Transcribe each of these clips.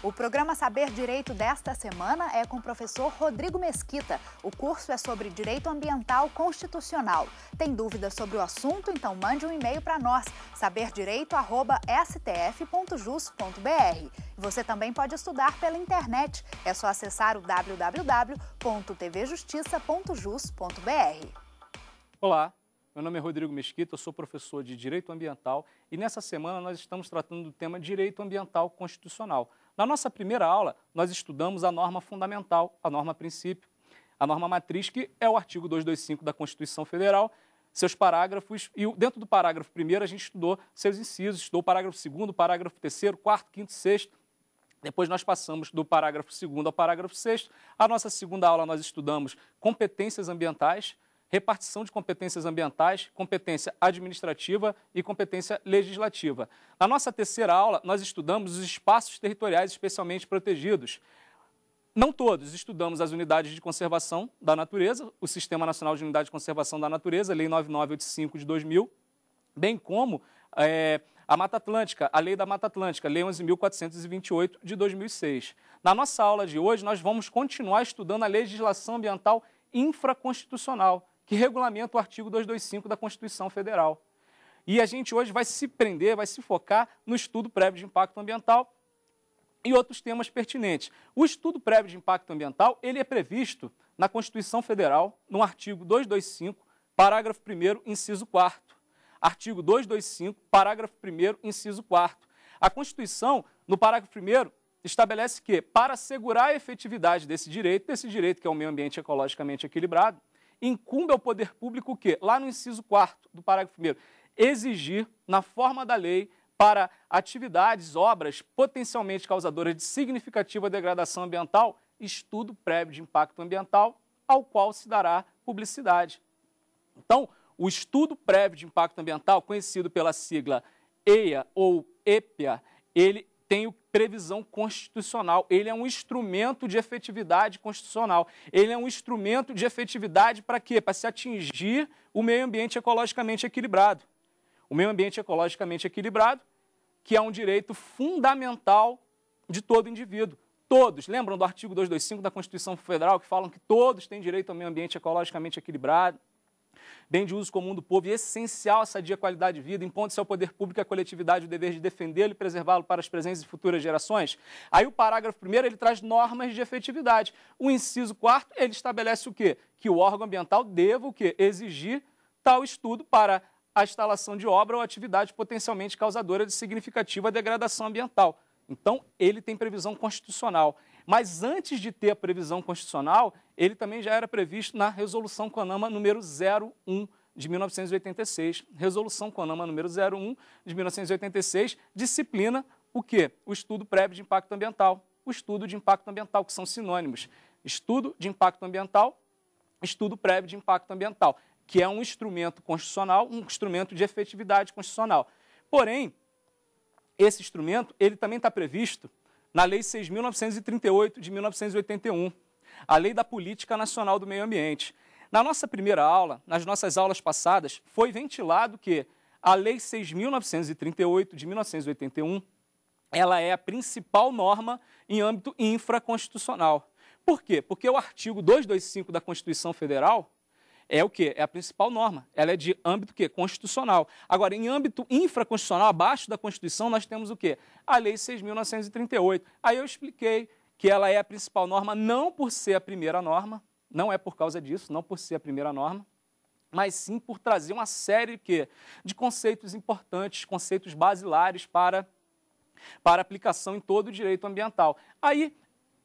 O programa Saber Direito desta semana é com o professor Rodrigo Mesquita. O curso é sobre Direito Ambiental Constitucional. Tem dúvidas sobre o assunto? Então mande um e-mail para nós, saberdireito@stf.jus.br. Você também pode estudar pela internet. É só acessar o www.tvjustiça.jus.br. Olá, meu nome é Rodrigo Mesquita, eu sou professor de Direito Ambiental e nessa semana nós estamos tratando do tema Direito Ambiental Constitucional. Na nossa primeira aula, nós estudamos a norma fundamental, a norma princípio, a norma matriz, que é o artigo 225 da Constituição Federal, seus parágrafos, e dentro do parágrafo 1º a gente estudou seus incisos, estudou o parágrafo 2º, parágrafo 3º, 4º, 5º, 6º. Depois nós passamos do parágrafo 2º ao parágrafo 6º. A nossa segunda aula nós estudamos competências ambientais, repartição de competências ambientais, competência administrativa e competência legislativa. Na nossa terceira aula, nós estudamos os espaços territoriais especialmente protegidos. Não todos, estudamos as unidades de conservação da natureza, o Sistema Nacional de Unidade de Conservação da Natureza, Lei 9985 de 2000, bem como a Mata Atlântica, a Lei da Mata Atlântica, Lei 11.428 de 2006. Na nossa aula de hoje, nós vamos continuar estudando a legislação ambiental infraconstitucional, que regulamenta o artigo 225 da Constituição Federal. E a gente hoje vai se prender, vai se focar no estudo prévio de impacto ambiental e outros temas pertinentes. O estudo prévio de impacto ambiental, ele é previsto na Constituição Federal, no artigo 225, parágrafo 1º, inciso 4º. Artigo 225, parágrafo 1º, inciso 4º. A Constituição, no parágrafo 1º, estabelece que, para assegurar a efetividade desse direito que é o meio ambiente ecologicamente equilibrado, incumbe ao poder público o quê? Lá no inciso 4º do parágrafo 1º, exigir, na forma da lei, para atividades, obras potencialmente causadoras de significativa degradação ambiental, estudo prévio de impacto ambiental, ao qual se dará publicidade. Então, o estudo prévio de impacto ambiental, conhecido pela sigla EIA ou EPIA, ele tem previsão constitucional, ele é um instrumento de efetividade constitucional, ele é um instrumento de efetividade para quê? Para se atingir o meio ambiente ecologicamente equilibrado. O meio ambiente ecologicamente equilibrado, que é um direito fundamental de todo indivíduo. Todos, lembram do artigo 225 da Constituição Federal, que falam que todos têm direito ao meio ambiente ecologicamente equilibrado, bem de uso comum do povo e essencial à sadia qualidade de vida, impondo-se ao poder público e à coletividade o dever de defendê-lo e preservá-lo para as presentes e futuras gerações. Aí o parágrafo 1º, ele traz normas de efetividade. O inciso 4º, ele estabelece o quê? Que o órgão ambiental deva o quê? Exigir tal estudo para a instalação de obra ou atividade potencialmente causadora de significativa degradação ambiental. Então, ele tem previsão constitucional. Mas antes de ter a previsão constitucional, ele também já era previsto na Resolução CONAMA número 01 de 1986. Resolução CONAMA número 01 de 1986 disciplina o quê? O estudo prévio de impacto ambiental. O estudo de impacto ambiental, que são sinônimos. Estudo de impacto ambiental, estudo prévio de impacto ambiental, que é um instrumento constitucional, um instrumento de efetividade constitucional. Porém, esse instrumento, ele também está previsto na Lei 6.938 de 1981, a Lei da Política Nacional do Meio Ambiente. Na nossa primeira aula, nas nossas aulas passadas, foi ventilado que a Lei 6.938 de 1981, ela é a principal norma em âmbito infraconstitucional. Por quê? Porque o artigo 225 da Constituição Federal é o quê? É a principal norma. Ela é de âmbito quê? Constitucional. Agora, em âmbito infraconstitucional, abaixo da Constituição, nós temos o quê? A Lei 6.938. Aí eu expliquei que ela é a principal norma não por ser a primeira norma, não é por causa disso, não por ser a primeira norma, mas sim por trazer uma série de conceitos importantes, conceitos basilares para aplicação em todo o direito ambiental. Aí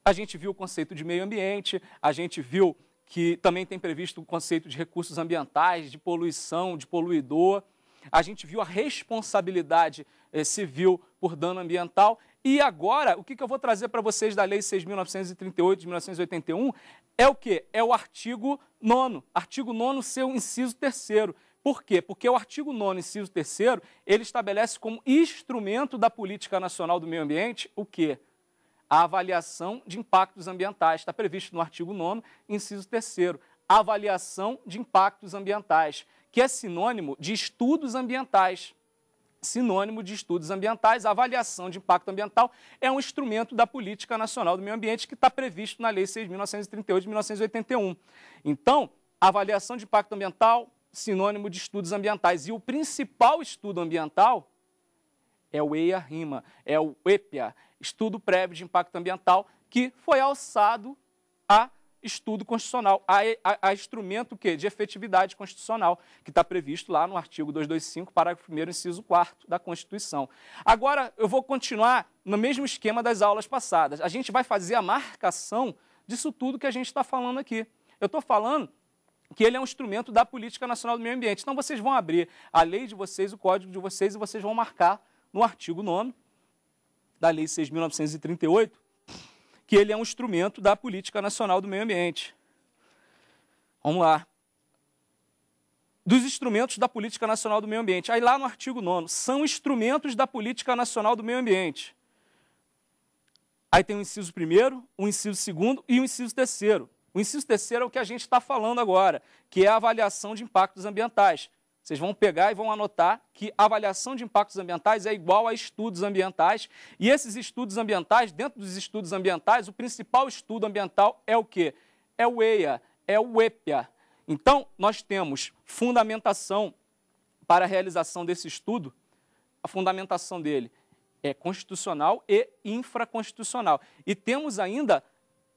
a gente viu o conceito de meio ambiente, a gente viu que também tem previsto o conceito de recursos ambientais, de poluição, de poluidor. A gente viu a responsabilidade civil por dano ambiental. E agora, o que eu vou trazer para vocês da Lei 6.938 de 1981 é o quê? É o artigo 9º. Artigo 9º, seu inciso 3º. Por quê? Porque o artigo 9º, inciso 3º, ele estabelece como instrumento da Política Nacional do Meio Ambiente o quê? A avaliação de impactos ambientais. Está previsto no artigo 9º, inciso 3º. Avaliação de impactos ambientais, que é sinônimo de estudos ambientais. sinônimo de estudos ambientais. A avaliação de impacto ambiental é um instrumento da Política Nacional do Meio Ambiente que está previsto na Lei 6.938 de 1981. Então, a avaliação de impacto ambiental, sinônimo de estudos ambientais. E o principal estudo ambiental é o EIA-RIMA, é o EPIA, Estudo Prévio de Impacto Ambiental, que foi alçado a estudo constitucional, a instrumento de efetividade constitucional, que está previsto lá no artigo 225, parágrafo 1º, inciso 4º da Constituição. Agora, eu vou continuar no mesmo esquema das aulas passadas. A gente vai fazer a marcação disso tudo que a gente está falando aqui. Eu estou falando que ele é um instrumento da Política Nacional do Meio Ambiente. Então, vocês vão abrir a lei de vocês, o código de vocês, e vocês vão marcar no artigo 9º da Lei 6.938, que ele é um instrumento da Política Nacional do Meio Ambiente. Vamos lá. Dos instrumentos da Política Nacional do Meio Ambiente. Aí lá no artigo 9º, são instrumentos da Política Nacional do Meio Ambiente. Aí tem o inciso 1º, o inciso 2º e o inciso 3º. O inciso 3º é o que a gente está falando agora, que é a avaliação de impactos ambientais. Vocês vão pegar e vão anotar que a avaliação de impactos ambientais é igual a estudos ambientais. E esses estudos ambientais, dentro dos estudos ambientais, o principal estudo ambiental é o quê? É o EIA, é o EPIA. Então, nós temos fundamentação para a realização desse estudo. A fundamentação dele é constitucional e infraconstitucional. E temos ainda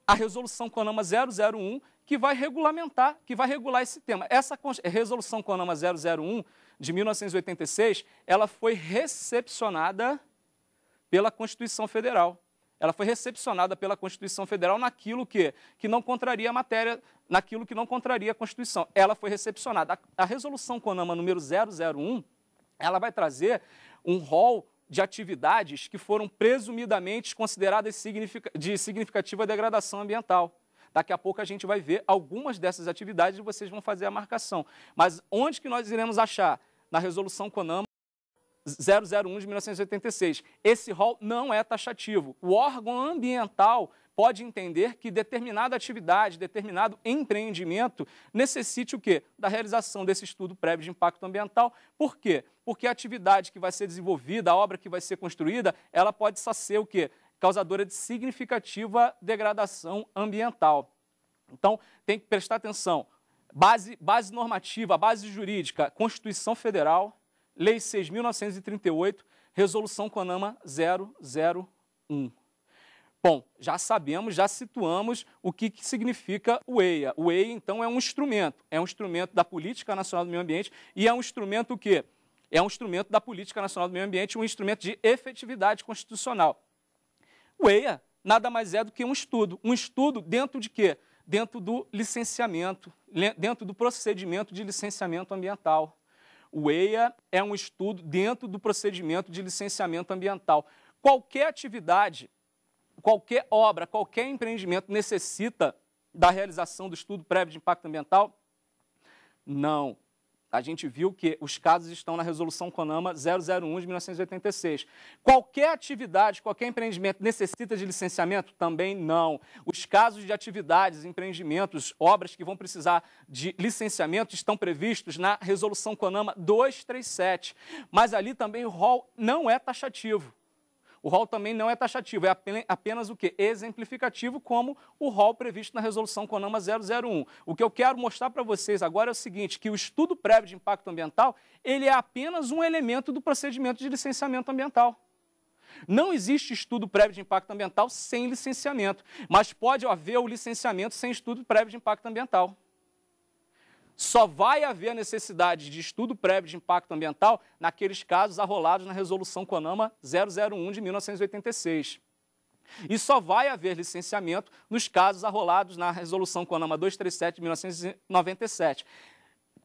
a resolução CONAMA 001, que vai regulamentar, que vai regular esse tema. Essa resolução CONAMA 001, de 1986, ela foi recepcionada pela Constituição Federal. Ela foi recepcionada pela Constituição Federal naquilo que não contraria a matéria, naquilo que não contraria a Constituição. Ela foi recepcionada. A resolução CONAMA número 001, ela vai trazer um rol de atividades que foram presumidamente consideradas de significativa degradação ambiental. Daqui a pouco a gente vai ver algumas dessas atividades e vocês vão fazer a marcação. Mas onde que nós iremos achar? Na resolução CONAMA 001 de 1986. Esse rol não é taxativo. O órgão ambiental pode entender que determinada atividade, determinado empreendimento necessite o quê? Da realização desse estudo prévio de impacto ambiental. Por quê? Porque a atividade que vai ser desenvolvida, a obra que vai ser construída, ela pode só ser o quê? Causadora de significativa degradação ambiental. Então, tem que prestar atenção. Base normativa, base jurídica, Constituição Federal, Lei 6.938, Resolução CONAMA 001. Bom, já sabemos, já situamos o que significa o EIA. O EIA, então, é um instrumento da Política Nacional do Meio Ambiente e é um instrumento o quê? É um instrumento da Política Nacional do Meio Ambiente, um instrumento de efetividade constitucional. O EIA nada mais é do que um estudo dentro de quê? Dentro do licenciamento, dentro do procedimento de licenciamento ambiental. O EIA é um estudo dentro do procedimento de licenciamento ambiental. Qualquer atividade, qualquer obra, qualquer empreendimento necessita da realização do estudo prévio de impacto ambiental? Não. A gente viu que os casos estão na resolução CONAMA 001 de 1986. Qualquer atividade, qualquer empreendimento necessita de licenciamento? Também não. Os casos de atividades, empreendimentos, obras que vão precisar de licenciamento estão previstos na resolução CONAMA 237. Mas ali também o rol não é taxativo. O rol também não é taxativo, é apenas o quê? Exemplificativo, como o rol previsto na resolução CONAMA 001. O que eu quero mostrar para vocês agora é o seguinte, que o estudo prévio de impacto ambiental, ele é apenas um elemento do procedimento de licenciamento ambiental. Não existe estudo prévio de impacto ambiental sem licenciamento, mas pode haver o licenciamento sem estudo prévio de impacto ambiental. Só vai haver necessidade de estudo prévio de impacto ambiental naqueles casos arrolados na resolução CONAMA 001 de 1986. E só vai haver licenciamento nos casos arrolados na resolução CONAMA 237 de 1997.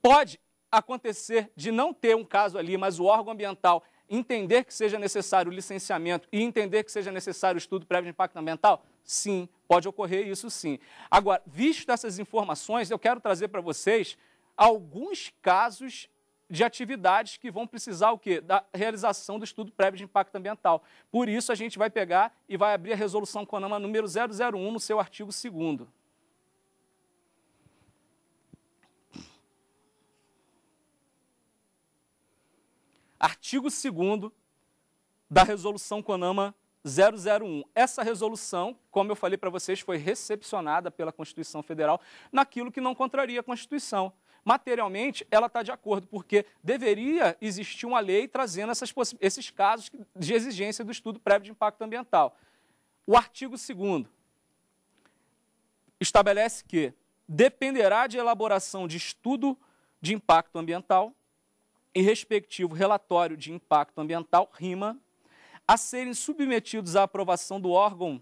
Pode acontecer de não ter um caso ali, mas o órgão ambiental entender que seja necessário o licenciamento e entender que seja necessário o estudo prévio de impacto ambiental? Sim, pode ocorrer isso sim. Agora, visto essas informações, eu quero trazer para vocês alguns casos de atividades que vão precisar o quê? Da realização do estudo prévio de impacto ambiental. Por isso, a gente vai pegar e vai abrir a resolução CONAMA número 001 no seu artigo 2º. artigo 2º da resolução CONAMA 001. Essa resolução, como eu falei para vocês, foi recepcionada pela Constituição Federal naquilo que não contraria a Constituição. Materialmente, ela está de acordo, porque deveria existir uma lei trazendo esses casos de exigência do estudo prévio de impacto ambiental. O artigo 2º estabelece que dependerá de elaboração de estudo de impacto ambiental e respectivo relatório de impacto ambiental, RIMA, a serem submetidos à aprovação do órgão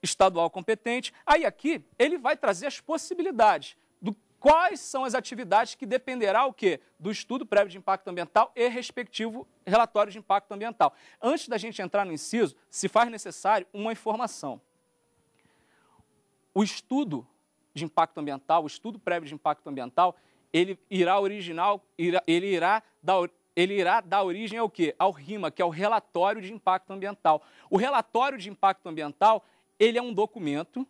estadual competente. Aí aqui ele vai trazer as possibilidades do quais são as atividades que dependerá o quê? Do estudo prévio de impacto ambiental e respectivo relatório de impacto ambiental. Antes da gente entrar no inciso, se faz necessário uma informação. O estudo de impacto ambiental, o estudo prévio de impacto ambiental, ele irá dar origem ao quê? Ao RIMA, que é o Relatório de Impacto Ambiental. O Relatório de Impacto Ambiental, ele é um documento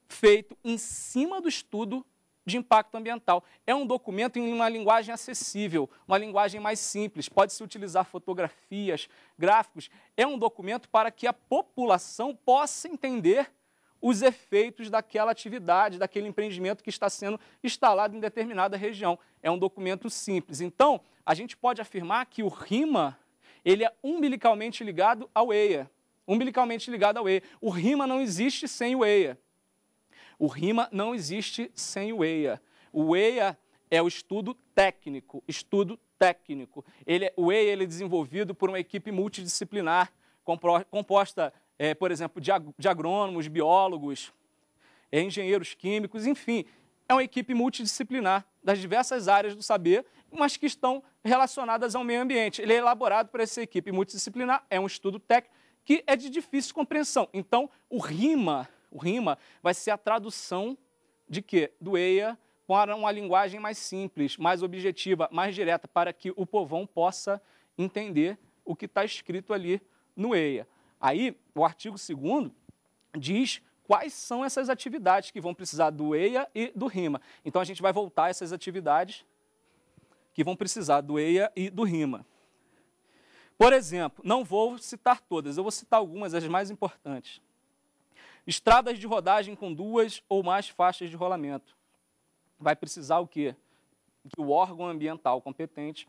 feito em cima do estudo de impacto ambiental. É um documento em uma linguagem acessível, uma linguagem mais simples, pode-se utilizar fotografias, gráficos. É um documento para que a população possa entender os efeitos daquela atividade, daquele empreendimento que está sendo instalado em determinada região. É um documento simples. Então, a gente pode afirmar que o RIMA, ele é umbilicalmente ligado ao EIA. Umbilicalmente ligado ao EIA. O RIMA não existe sem o EIA. O RIMA não existe sem o EIA. O EIA é o estudo técnico. O EIA ele é desenvolvido por uma equipe multidisciplinar, composta, por exemplo, de agrônomos, biólogos, engenheiros químicos, enfim, é uma equipe multidisciplinar das diversas áreas do saber, mas que estão relacionadas ao meio ambiente. Ele é elaborado por essa equipe multidisciplinar, é um estudo técnico que é de difícil compreensão. Então, o RIMA vai ser a tradução de quê? Do EIA para uma linguagem mais simples, mais objetiva, mais direta, para que o povão possa entender o que está escrito ali no EIA. Aí, o artigo 2º diz quais são essas atividades que vão precisar do EIA e do RIMA. Então, a gente vai voltar a essas atividades que vão precisar do EIA e do RIMA. Por exemplo, não vou citar todas, eu vou citar algumas, as mais importantes. Estradas de rodagem com 2 ou mais faixas de rolamento. Vai precisar o quê? Que o órgão ambiental competente,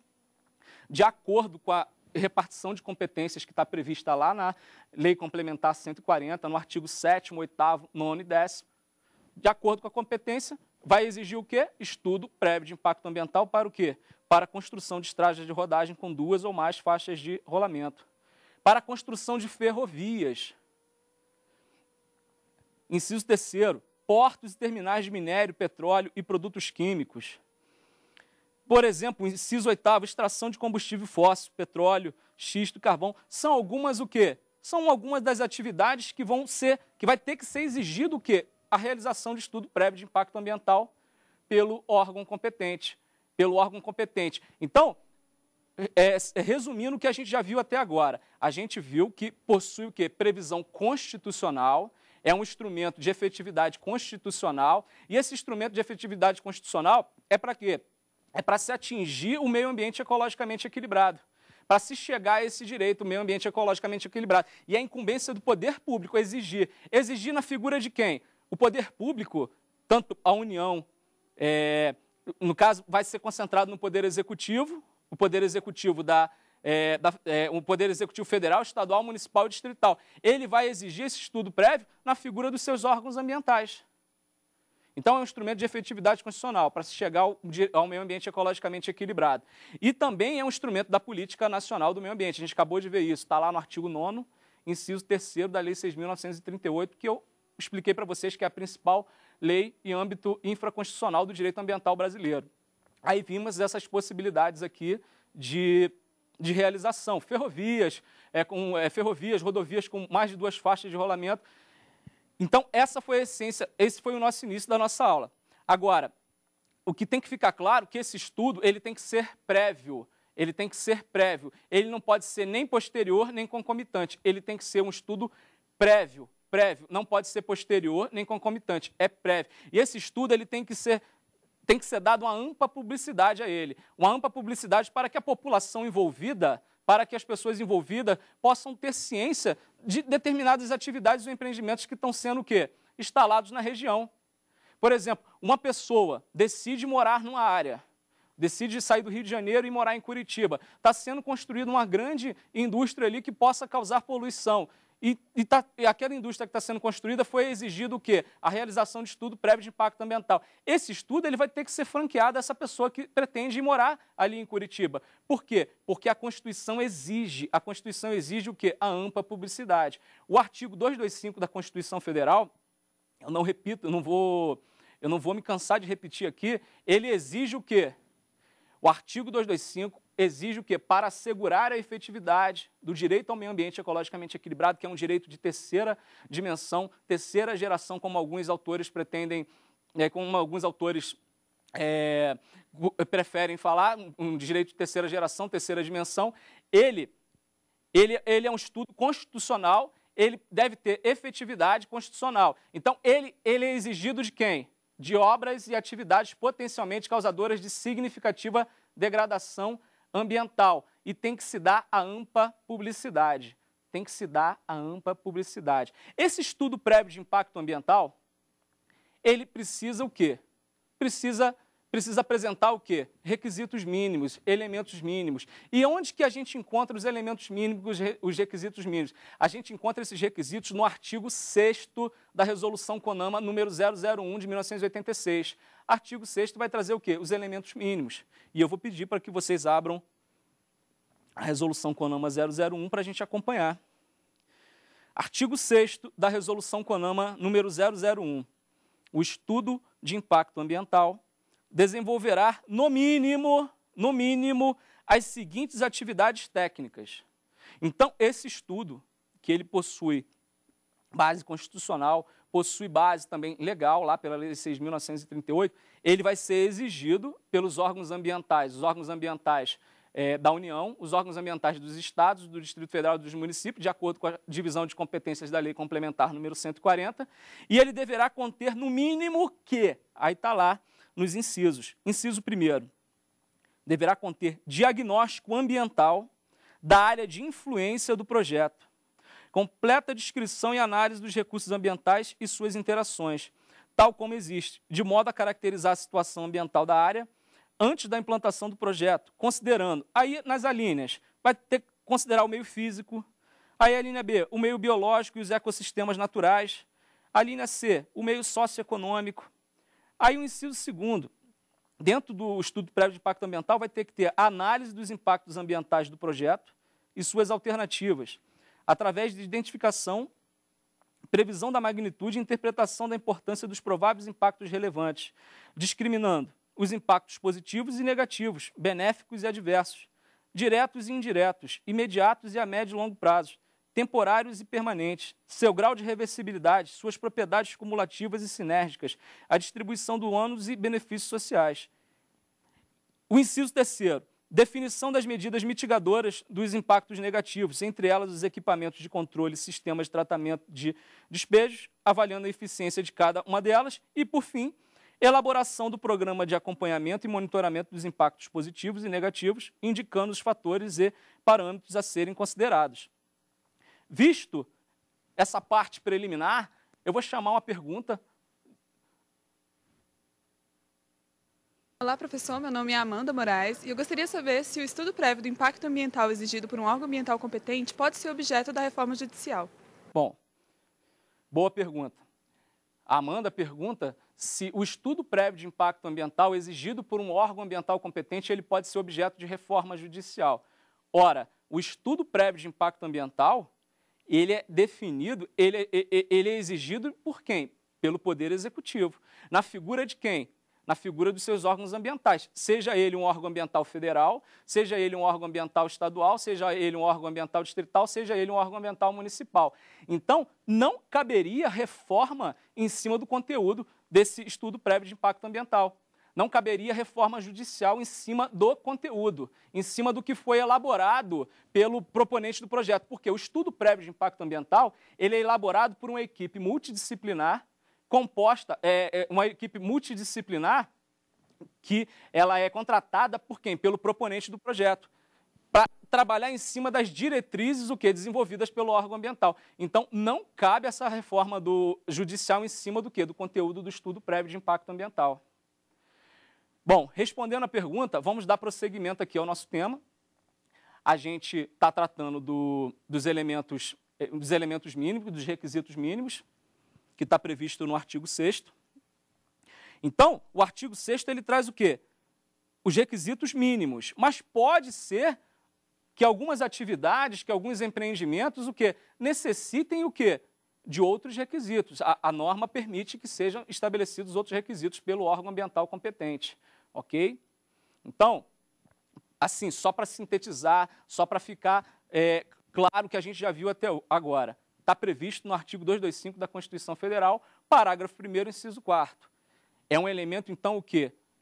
de acordo com a repartição de competências que está prevista lá na Lei Complementar 140, no artigo 7º, 8º, 9º e 10º, de acordo com a competência, vai exigir o quê? Estudo prévio de impacto ambiental para o quê? Para a construção de estradas de rodagem com 2 ou mais faixas de rolamento. Para a construção de ferrovias. Inciso 3º, portos e terminais de minério, petróleo e produtos químicos. Por exemplo, inciso 8º, extração de combustível fóssil, petróleo, xisto, carvão. São algumas o quê? São algumas das atividades que vai ter que ser exigido o quê? A realização de estudo prévio de impacto ambiental pelo órgão competente. Então, resumindo o que a gente já viu até agora, a gente viu que possui o quê? Previsão constitucional, é um instrumento de efetividade constitucional, e esse instrumento de efetividade constitucional é para quê? É para se atingir o meio ambiente ecologicamente equilibrado, para se chegar a esse direito, o meio ambiente ecologicamente equilibrado. E a incumbência do poder público é exigir. Exigir na figura de quem? O poder público, tanto a União, no caso, vai ser concentrado no Poder Executivo, o Poder Executivo o Poder Executivo Federal, Estadual, Municipal e Distrital. Ele vai exigir esse estudo prévio na figura dos seus órgãos ambientais. Então, é um instrumento de efetividade constitucional para se chegar ao meio ambiente ecologicamente equilibrado. E também é um instrumento da Política Nacional do Meio Ambiente. A gente acabou de ver isso, está lá no artigo 9º, inciso 3º da Lei 6.938, que eu expliquei para vocês que é a principal lei em âmbito infraconstitucional do direito ambiental brasileiro. Aí vimos essas possibilidades aqui de realização. Ferrovias, rodovias com mais de 2 faixas de rolamento. Então, essa foi a essência, esse foi o nosso início da nossa aula. Agora, o que tem que ficar claro é que esse estudo ele tem que ser prévio. Ele não pode ser nem posterior, nem concomitante. Ele tem que ser um estudo prévio. Não pode ser posterior, nem concomitante. É prévio. E esse estudo ele tem que ser tem que ser dada uma ampla publicidade a ele. Uma ampla publicidade para que a população envolvida, para que as pessoas envolvidas possam ter ciência de determinadas atividades ou empreendimentos que estão sendo o quê? Instalados na região. Por exemplo, uma pessoa decide morar numa área, decide sair do Rio de Janeiro e morar em Curitiba. Está sendo construída uma grande indústria ali que possa causar poluição. E aquela indústria que está sendo construída foi exigido o quê? A realização de estudo prévio de impacto ambiental. Esse estudo ele vai ter que ser franqueado a essa pessoa que pretende ir morar ali em Curitiba. Por quê? Porque a Constituição exige o quê? A ampla publicidade. O artigo 225 da Constituição Federal, eu não repito, eu não vou me cansar de repetir aqui, ele exige o quê? O artigo 225 exige o quê? Para assegurar a efetividade do direito ao meio ambiente ecologicamente equilibrado, que é um direito de terceira dimensão, terceira geração, como alguns autores pretendem, como alguns autores preferem falar, um direito de terceira geração, terceira dimensão. Ele é um estudo constitucional, ele deve ter efetividade constitucional. Então, ele é exigido de quem? De obras e atividades potencialmente causadoras de significativa degradação ambiental. E tem que se dar a ampla publicidade. Tem que se dar a ampla publicidade. Esse estudo prévio de impacto ambiental, ele precisa o quê? Precisa apresentar o quê? Requisitos mínimos, elementos mínimos. E onde que a gente encontra os elementos mínimos, os requisitos mínimos? A gente encontra esses requisitos no artigo 6º da Resolução CONAMA número 001 de 1986. Artigo 6º vai trazer o quê? Os elementos mínimos. E eu vou pedir para que vocês abram a Resolução CONAMA 001 para a gente acompanhar. Artigo 6º da Resolução CONAMA número 001. O estudo de impacto ambiental desenvolverá, no mínimo, as seguintes atividades técnicas. Então, esse estudo, que ele possui base constitucional, possui base também legal, lá pela Lei 6.938, ele vai ser exigido pelos órgãos ambientais, os órgãos ambientais da União, os órgãos ambientais dos estados, do Distrito Federal e dos municípios, de acordo com a divisão de competências da Lei Complementar número 140, e ele deverá conter, no mínimo, que, aí está lá, nos incisos. Inciso 1º, deverá conter diagnóstico ambiental da área de influência do projeto, completa descrição e análise dos recursos ambientais e suas interações, tal como existe, de modo a caracterizar a situação ambiental da área antes da implantação do projeto, considerando, aí nas alíneas, vai ter que considerar o meio físico, aí a linha B, o meio biológico e os ecossistemas naturais, a linha C, o meio socioeconômico. Aí o inciso 2º, dentro do estudo prévio de impacto ambiental, vai ter que ter a análise dos impactos ambientais do projeto e suas alternativas, através de identificação, previsão da magnitude e interpretação da importância dos prováveis impactos relevantes, discriminando os impactos positivos e negativos, benéficos e adversos, diretos e indiretos, imediatos e a médio e longo prazo, temporários e permanentes, seu grau de reversibilidade, suas propriedades cumulativas e sinérgicas, a distribuição do ônus e benefícios sociais. O inciso 3º, definição das medidas mitigadoras dos impactos negativos, entre elas os equipamentos de controle e sistemas de tratamento de despejos, avaliando a eficiência de cada uma delas. E, por fim, elaboração do programa de acompanhamento e monitoramento dos impactos positivos e negativos, indicando os fatores e parâmetros a serem considerados. Visto essa parte preliminar, eu vou chamar uma pergunta. Olá, professor. Meu nome é Amanda Moraes e eu gostaria de saber se o estudo prévio do impacto ambiental exigido por um órgão ambiental competente pode ser objeto da reforma judicial. Bom, boa pergunta. A Amanda pergunta se o estudo prévio de impacto ambiental exigido por um órgão ambiental competente ele pode ser objeto de reforma judicial. Ora, o estudo prévio de impacto ambiental ele é definido, ele é exigido por quem? Pelo Poder Executivo. Na figura de quem? Na figura dos seus órgãos ambientais. Seja ele um órgão ambiental federal, seja ele um órgão ambiental estadual, seja ele um órgão ambiental distrital, seja ele um órgão ambiental municipal. Então, não caberia reforma em cima do conteúdo desse estudo prévio de impacto ambiental. Não caberia reforma judicial em cima do conteúdo, em cima do que foi elaborado pelo proponente do projeto. Porque o estudo prévio de impacto ambiental ele é elaborado por uma equipe multidisciplinar, composta, uma equipe multidisciplinar que ela é contratada por quem? Pelo proponente do projeto, para trabalhar em cima das diretrizes desenvolvidas pelo órgão ambiental. Então, não cabe essa reforma judicial em cima do quê? Do conteúdo do estudo prévio de impacto ambiental. Bom, respondendo à pergunta, vamos dar prosseguimento aqui ao nosso tema. A gente está tratando dos elementos mínimos, dos requisitos mínimos, que está previsto no artigo 6º. Então, o artigo 6º ele traz o quê? Os requisitos mínimos, mas pode ser que algumas atividades, que alguns empreendimentos, necessitem de outros requisitos. A norma permite que sejam estabelecidos outros requisitos pelo órgão ambiental competente, ok? Então, assim, só para sintetizar, só para ficar claro que a gente já viu até agora, está previsto no artigo 225 da Constituição Federal, parágrafo 1º, inciso 4º. É um elemento, então,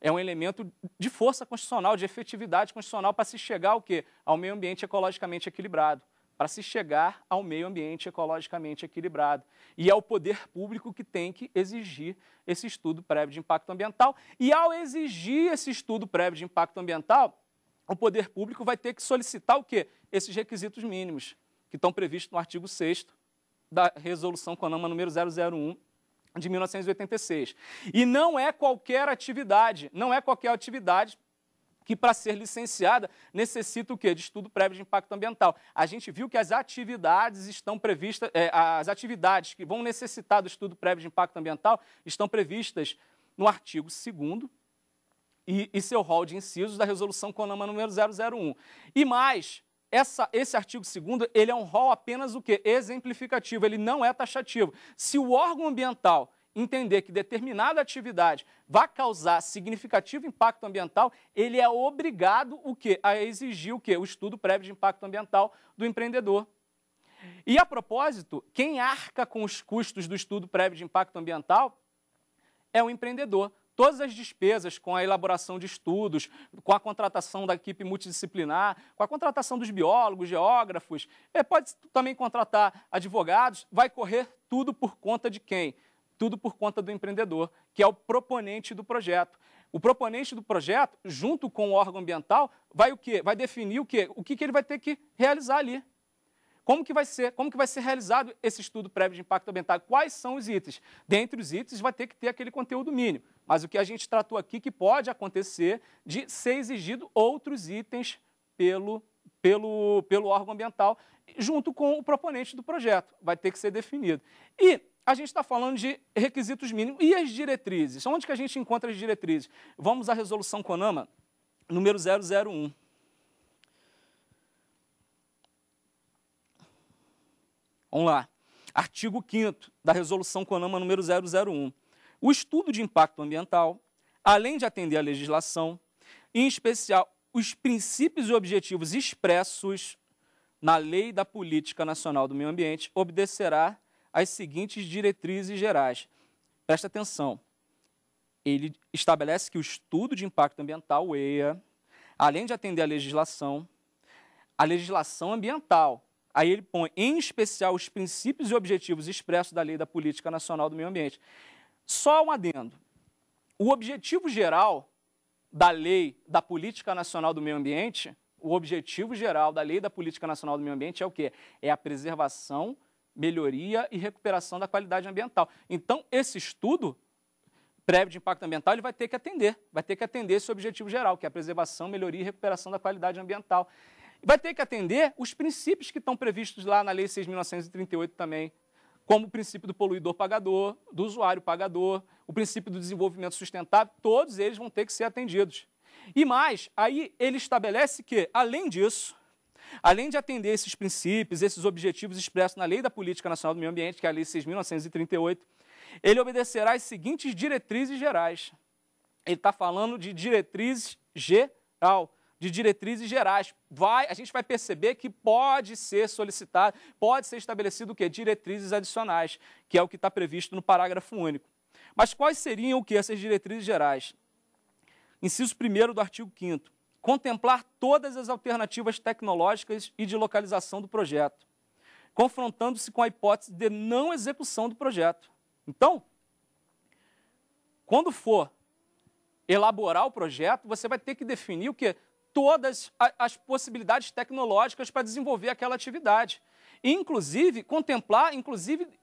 É um elemento de força constitucional, de efetividade constitucional para se chegar ao meio ambiente ecologicamente equilibrado. Para se chegar ao meio ambiente ecologicamente equilibrado. E é o poder público que tem que exigir esse estudo prévio de impacto ambiental. E ao exigir esse estudo prévio de impacto ambiental, o poder público vai ter que solicitar esses requisitos mínimos, que estão previstos no artigo 6º da Resolução CONAMA número 001, de 1986. E não é qualquer atividade, que, para ser licenciada, necessita de estudo prévio de impacto ambiental. A gente viu que as atividades estão previstas, as atividades que vão necessitar do estudo prévio de impacto ambiental estão previstas no artigo 2º e seu rol de incisos da Resolução CONAMA número 001. E mais, esse artigo 2º, ele é um rol apenas exemplificativo, ele não é taxativo. Se o órgão ambiental entender que determinada atividade vai causar significativo impacto ambiental, ele é obrigado a exigir o estudo prévio de impacto ambiental do empreendedor. E, a propósito, quem arca com os custos do estudo prévio de impacto ambiental é o empreendedor. Todas as despesas com a elaboração de estudos, com a contratação da equipe multidisciplinar, com a contratação dos biólogos, geógrafos, pode também contratar advogados, vai correr tudo por conta de quem? Tudo por conta do empreendedor, que é o proponente do projeto. O proponente do projeto, junto com o órgão ambiental, vai definir o que ele vai ter que realizar ali. Como que vai ser realizado esse estudo prévio de impacto ambiental? Quais são os itens? Dentre os itens vai ter que ter aquele conteúdo mínimo. Mas o que a gente tratou aqui que pode acontecer de ser exigido outros itens pelo órgão ambiental, junto com o proponente do projeto. Vai ter que ser definido. E a gente está falando de requisitos mínimos. E as diretrizes? Onde que a gente encontra as diretrizes? Vamos à Resolução CONAMA número 001. Vamos lá. Artigo 5º da Resolução CONAMA número 001. O estudo de impacto ambiental, além de atender à legislação, em especial os princípios e objetivos expressos na Lei da Política Nacional do Meio Ambiente, obedecerá às seguintes diretrizes gerais. Presta atenção. Ele estabelece que o estudo de impacto ambiental, o EIA, além de atender à legislação ambiental, aí ele põe, em especial, os princípios e objetivos expressos da Lei da Política Nacional do Meio Ambiente. Só um adendo. O objetivo geral da Lei da Política Nacional do Meio Ambiente, o objetivo geral da Lei da Política Nacional do Meio Ambiente é o quê? É a preservação, melhoria e recuperação da qualidade ambiental. Então, esse estudo prévio de impacto ambiental ele vai ter que atender esse objetivo geral, que é a preservação, melhoria e recuperação da qualidade ambiental. Vai ter que atender os princípios que estão previstos lá na Lei 6.938 também, como o princípio do poluidor-pagador, do usuário-pagador, o princípio do desenvolvimento sustentável, todos eles vão ter que ser atendidos. E mais, aí ele estabelece que, além disso, além de atender esses princípios, esses objetivos expressos na Lei da Política Nacional do Meio Ambiente, que é a Lei 6.938, ele obedecerá às seguintes diretrizes gerais. Ele está falando de diretrizes gerais. A gente vai perceber que pode ser solicitado, pode ser estabelecido o quê? Diretrizes adicionais, que é o que está previsto no parágrafo único. Mas quais seriam essas diretrizes gerais? Inciso 1º do artigo 5º. Contemplar todas as alternativas tecnológicas e de localização do projeto, confrontando-se com a hipótese de não execução do projeto. Então, quando for elaborar o projeto, você vai ter que definir o quê? Todas as possibilidades tecnológicas para desenvolver aquela atividade. Inclusive, contemplar,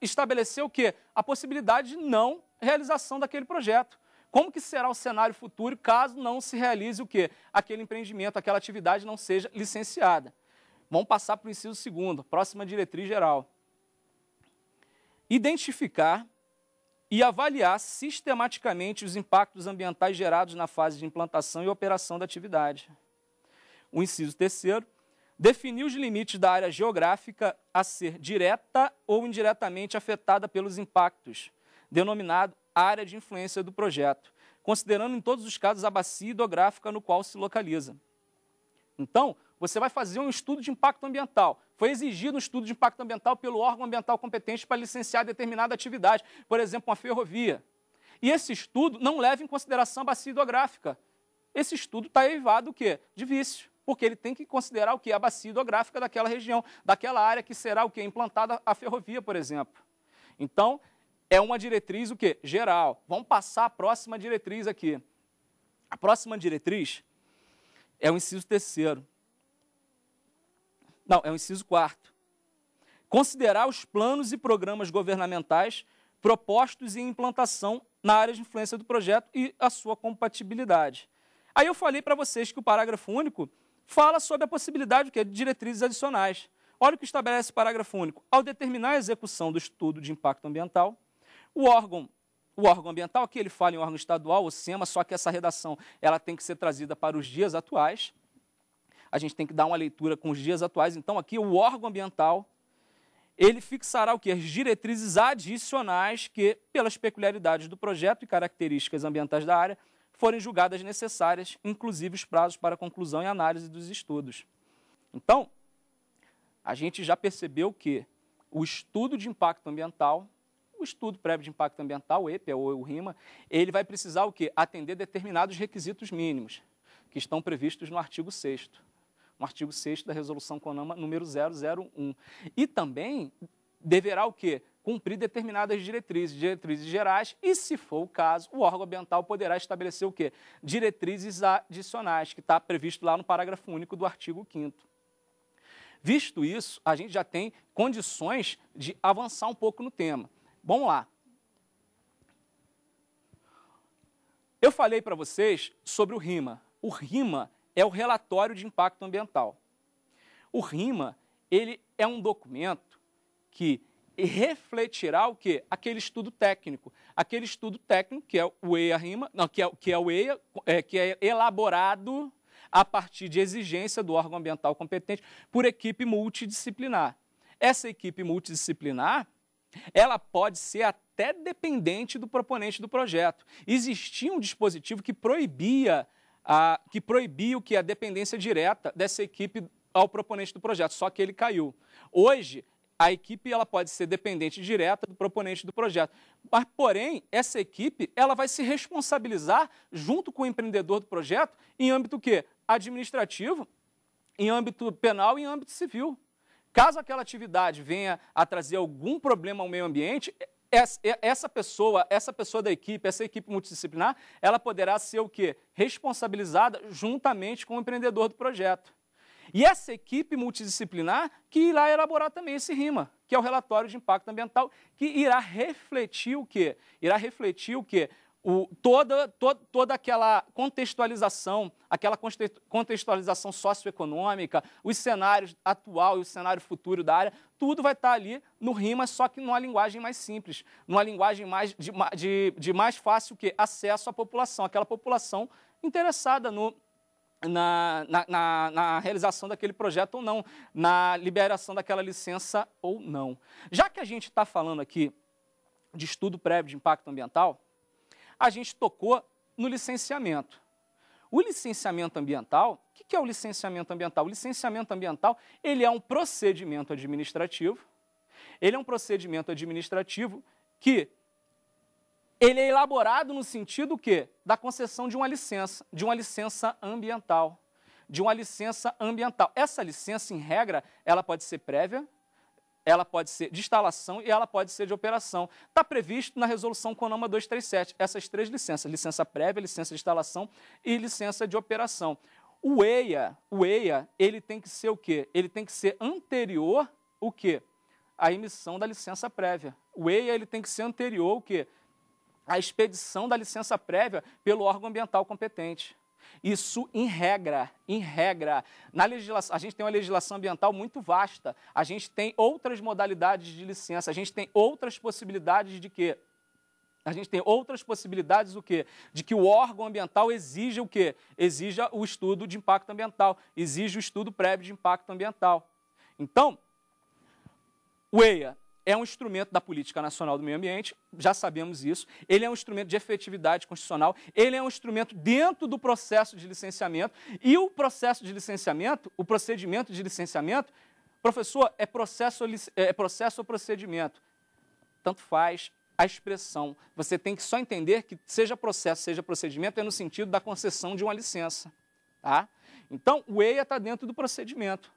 estabelecer o quê? A possibilidade de não realização daquele projeto. Como que será o cenário futuro caso não se realize o quê? Aquele empreendimento, aquela atividade não seja licenciada. Vamos passar para o inciso 2º, próxima diretriz geral. Identificar e avaliar sistematicamente os impactos ambientais gerados na fase de implantação e operação da atividade. O inciso 3º, definir os limites da área geográfica a ser direta ou indiretamente afetada pelos impactos, denominado área de influência do projeto, considerando em todos os casos a bacia hidrográfica no qual se localiza. Então, você vai fazer um estudo de impacto ambiental. Foi exigido um estudo de impacto ambiental pelo órgão ambiental competente para licenciar determinada atividade, por exemplo, uma ferrovia. E esse estudo não leva em consideração a bacia hidrográfica. Esse estudo está eivado o quê? De vício, porque ele tem que considerar o quê? A bacia hidrográfica daquela região, daquela área que será o quê? Implantada a ferrovia, por exemplo. Então, é uma diretriz o quê? Geral. Vamos passar a próxima diretriz aqui. A próxima diretriz é o inciso 3º. Não, é o inciso 4º. Considerar os planos e programas governamentais propostos em implantação na área de influência do projeto e a sua compatibilidade. Aí eu falei para vocês que o parágrafo único fala sobre a possibilidade de diretrizes adicionais. Olha o que estabelece o parágrafo único. Ao determinar a execução do estudo de impacto ambiental, o órgão ambiental, aqui ele fala em órgão estadual, o SEMA, só que essa redação ela tem que ser trazida para os dias atuais. A gente tem que dar uma leitura com os dias atuais. Então, aqui, o órgão ambiental, ele fixará o quê? As diretrizes adicionais que, pelas peculiaridades do projeto e características ambientais da área, forem julgadas necessárias, inclusive os prazos para conclusão e análise dos estudos. Então, a gente já percebeu que o estudo de impacto ambiental, o estudo prévio de impacto ambiental, o EPA ou o RIMA, ele vai precisar o quê? Atender determinados requisitos mínimos, que estão previstos no artigo 6º. No artigo 6º da Resolução CONAMA número 001. E também deverá o quê? Cumprir determinadas diretrizes gerais e, se for o caso, o órgão ambiental poderá estabelecer o quê? Diretrizes adicionais, que está previsto lá no parágrafo único do artigo 5º. Visto isso, a gente já tem condições de avançar um pouco no tema. Vamos lá. Eu falei para vocês sobre o RIMA. O RIMA é o relatório de impacto ambiental. O RIMA, ele é um documento que refletirá o quê? Aquele estudo técnico. Aquele estudo técnico que é o EIA-RIMA, não, que é o EIA, que é elaborado a partir de exigência do órgão ambiental competente por equipe multidisciplinar. Essa equipe multidisciplinar, ela pode ser até dependente do proponente do projeto. Existia um dispositivo que proibia o que a dependência direta dessa equipe ao proponente do projeto, só que ele caiu. Hoje, a equipe ela pode ser dependente direta do proponente do projeto, mas, porém, essa equipe ela vai se responsabilizar junto com o empreendedor do projeto em âmbito quê? Administrativo, em âmbito penal e em âmbito civil. Caso aquela atividade venha a trazer algum problema ao meio ambiente, essa pessoa da equipe, essa equipe multidisciplinar, ela poderá ser o quê? Responsabilizada juntamente com o empreendedor do projeto. E essa equipe multidisciplinar que irá elaborar também esse RIMA, que é o relatório de impacto ambiental, que irá refletir o quê? Irá refletir o quê? Toda aquela contextualização socioeconômica, os cenários atual e o cenário futuro da área, tudo vai estar ali no RIMA, só que numa linguagem mais simples, numa linguagem de mais fácil acesso à população, aquela população interessada na realização daquele projeto ou não, na liberação daquela licença ou não. Já que a gente está falando aqui de estudo prévio de impacto ambiental, a gente tocou no licenciamento. O licenciamento ambiental, o que é o licenciamento ambiental? O licenciamento ambiental, ele é um procedimento administrativo, que ele é elaborado no sentido quê? Da concessão de uma licença ambiental. Essa licença, em regra, ela pode ser prévia, ela pode ser de instalação e ela pode ser de operação. Está previsto na resolução CONAMA 237, essas 3 licenças, licença prévia, licença de instalação e licença de operação. O EIA, ele tem que ser o quê? Ele tem que ser anterior o quê? À emissão da licença prévia. O EIA, ele tem que ser anterior o quê? À expedição da licença prévia pelo órgão ambiental competente. Isso em regra. Na legislação, a gente tem uma legislação ambiental muito vasta, a gente tem outras modalidades de licença, a gente tem outras possibilidades de quê? A gente tem outras possibilidades o quê? De que o órgão ambiental exija o quê? Exija o estudo de impacto ambiental, exige o estudo prévio de impacto ambiental. Então, o EIA é um instrumento da Política Nacional do Meio Ambiente, já sabemos isso, ele é um instrumento de efetividade constitucional, ele é um instrumento dentro do processo de licenciamento, e o processo de licenciamento, o procedimento de licenciamento, professor, é processo ou procedimento? Tanto faz a expressão. Você tem que só entender que seja processo, seja procedimento, é no sentido da concessão de uma licença. Tá? Então, o EIA está dentro do procedimento.